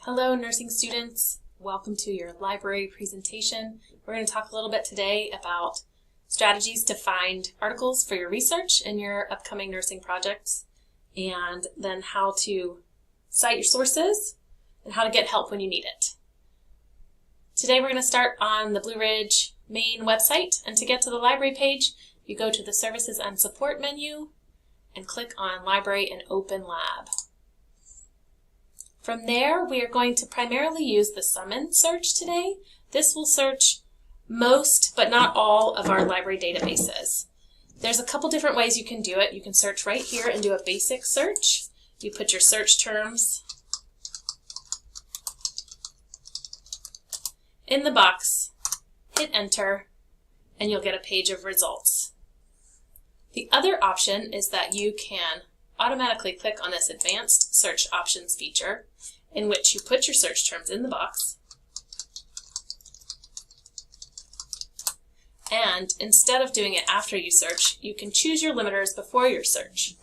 Hello nursing students, welcome to your library presentation. We're going to talk a little bit today about strategies to find articles for your research in your upcoming nursing projects, and then how to cite your sources and how to get help when you need it. Today we're going to start on the Blue Ridge main website, and to get to the library page, you go to the Services and Support menu and click on Library and Open Lab. From there, we are going to primarily use the summon search today. This will search most, but not all, of our library databases. There's a couple different ways you can do it. You can search right here and do a basic search. You put your search terms in the box, hit enter, and you'll get a page of results. The other option is that you can automatically click on this advanced search options feature, in which you put your search terms in the box, and instead of doing it after you search, you can choose your limiters before your search.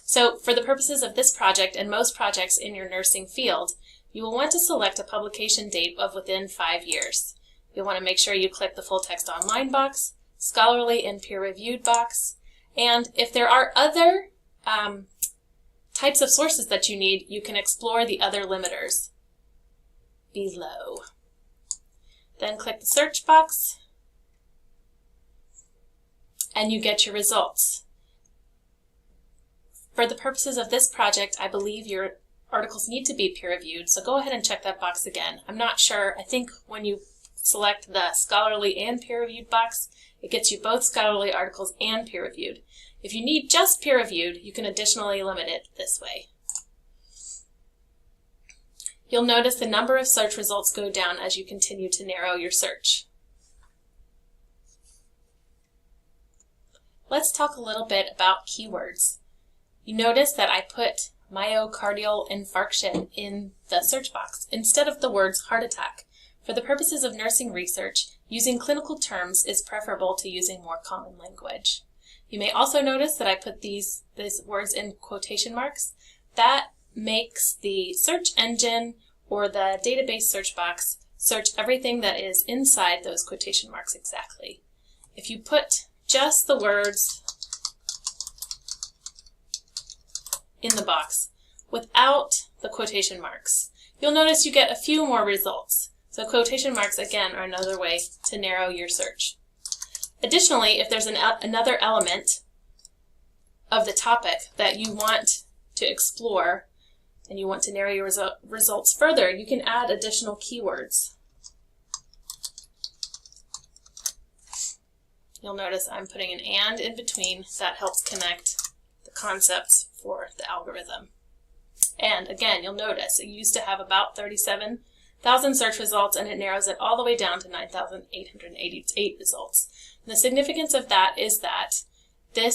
So for the purposes of this project and most projects in your nursing field, you will want to select a publication date of within 5 years. You'll want to make sure you click the full text online box, scholarly and peer-reviewed box, and if there are other types of sources that you need, you can explore the other limiters below. Then click the search box and you get your results. For the purposes of this project, I believe your articles need to be peer-reviewed, so go ahead and check that box again. I'm not sure. I think when you select the scholarly and peer-reviewed box, it gets you both scholarly articles and peer-reviewed. If you need just peer-reviewed, you can additionally limit it this way. You'll notice the number of search results go down as you continue to narrow your search. Let's talk a little bit about keywords. You notice that I put myocardial infarction in the search box instead of the words heart attack. For the purposes of nursing research, using clinical terms is preferable to using more common language. You may also notice that I put these words in quotation marks. That makes the search engine or the database search box search everything that is inside those quotation marks exactly. If you put just the words in the box without the quotation marks, you'll notice you get a few more results. So quotation marks, again, are another way to narrow your search. Additionally, if there's another element of the topic that you want to explore and you want to narrow your results further, you can add additional keywords. You'll notice I'm putting an and in between. That helps connect the concepts for the algorithm. And again, you'll notice it used to have about 37,000 search results, and it narrows it all the way down to 9,888 results. And the significance of that is that the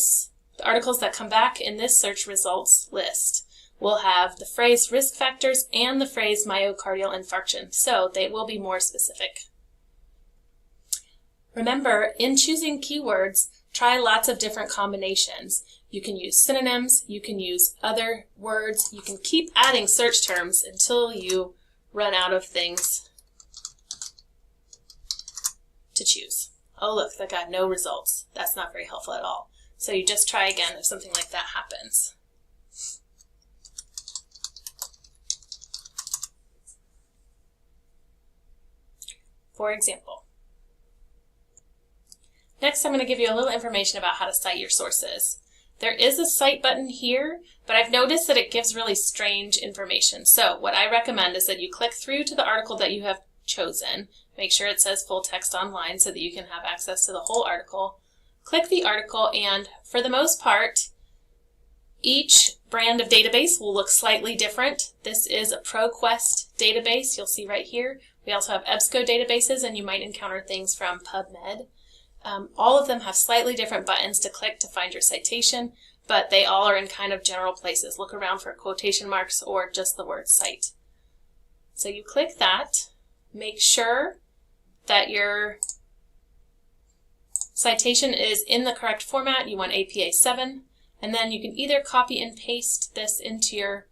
articles that come back in this search results list will have the phrase risk factors and the phrase myocardial infarction, so they will be more specific. Remember, in choosing keywords, try lots of different combinations. You can use synonyms, you can use other words, you can keep adding search terms until you run out of things to choose. Oh look, that got no results. That's not very helpful at all. So you just try again if something like that happens. For example, next I'm going to give you a little information about how to cite your sources. There is a cite button here, but I've noticed that it gives really strange information. So what I recommend is that you click through to the article that you have chosen. Make sure it says full text online so that you can have access to the whole article. Click the article, and for the most part, each brand of database will look slightly different. This is a ProQuest database, you'll see right here. We also have EBSCO databases, and you might encounter things from PubMed. All of them have slightly different buttons to click to find your citation, but they all are in kind of general places. Look around for quotation marks or just the word cite. So you click that. Make sure that your citation is in the correct format. You want APA 7, and then you can either copy and paste this into your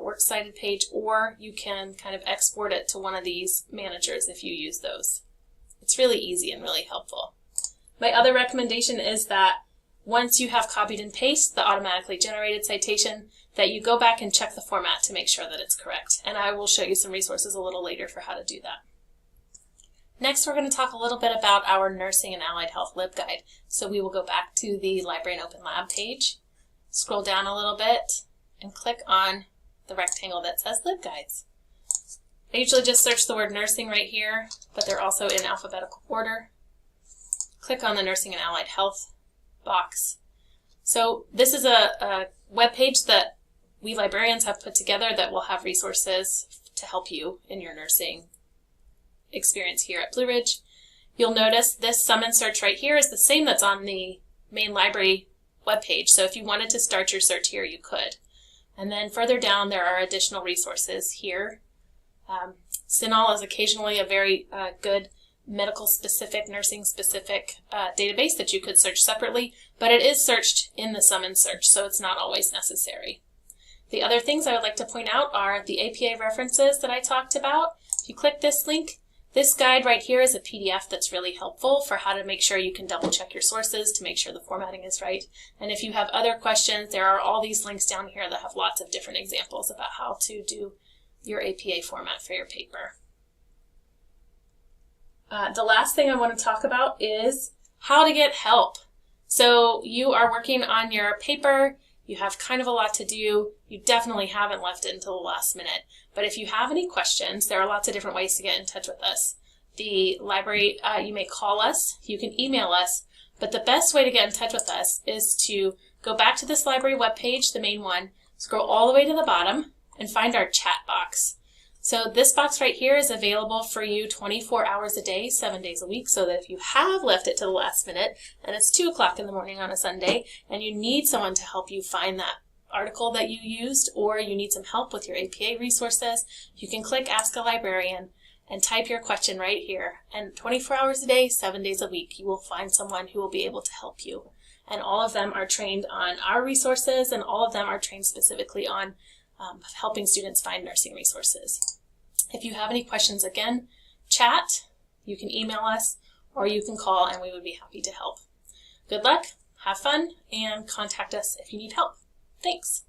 works cited page, or you can kind of export it to one of these managers if you use those. It's really easy and really helpful. My other recommendation is that once you have copied and pasted the automatically generated citation, that you go back and check the format to make sure that it's correct. And I will show you some resources a little later for how to do that. Next, we're going to talk a little bit about our Nursing and Allied Health LibGuide. So we will go back to the Librarian Open Lab page, scroll down a little bit, and click on the rectangle that says LibGuides. I usually just search the word nursing right here, but they're also in alphabetical order. Click on the Nursing and Allied Health box. So this is a web page that we librarians have put together that will have resources to help you in your nursing experience here at Blue Ridge. You'll notice this summons search right here is the same that's on the main library webpage. So if you wanted to start your search here, you could. And then further down, there are additional resources here. CINAHL is occasionally a very good medical-specific, nursing-specific database that you could search separately, but it is searched in the summons search, so it's not always necessary. The other things I would like to point out are the APA references that I talked about. If you click this link, this guide right here is a PDF that's really helpful for how to make sure you can double-check your sources to make sure the formatting is right. And if you have other questions, there are all these links down here that have lots of different examples about how to do your APA format for your paper. The last thing I want to talk about is how to get help. So you are working on your paper, you have kind of a lot to do, you definitely haven't left it until the last minute. But if you have any questions, there are lots of different ways to get in touch with us. The library, you may call us, you can email us, but the best way to get in touch with us is to go back to this library webpage, the main one, scroll all the way to the bottom, and find our chat box. So this box right here is available for you 24 hours a day, 7 days a week, so that if you have left it to the last minute and it's 2 o'clock in the morning on a Sunday and you need someone to help you find that article that you used, or you need some help with your APA resources, you can click Ask a Librarian and type your question right here. And 24 hours a day, 7 days a week, you will find someone who will be able to help you. And all of them are trained on our resources, and all of them are trained specifically on helping students find nursing resources. If you have any questions, again, chat, you can email us, or you can call, and we would be happy to help. Good luck, have fun, and contact us if you need help. Thanks.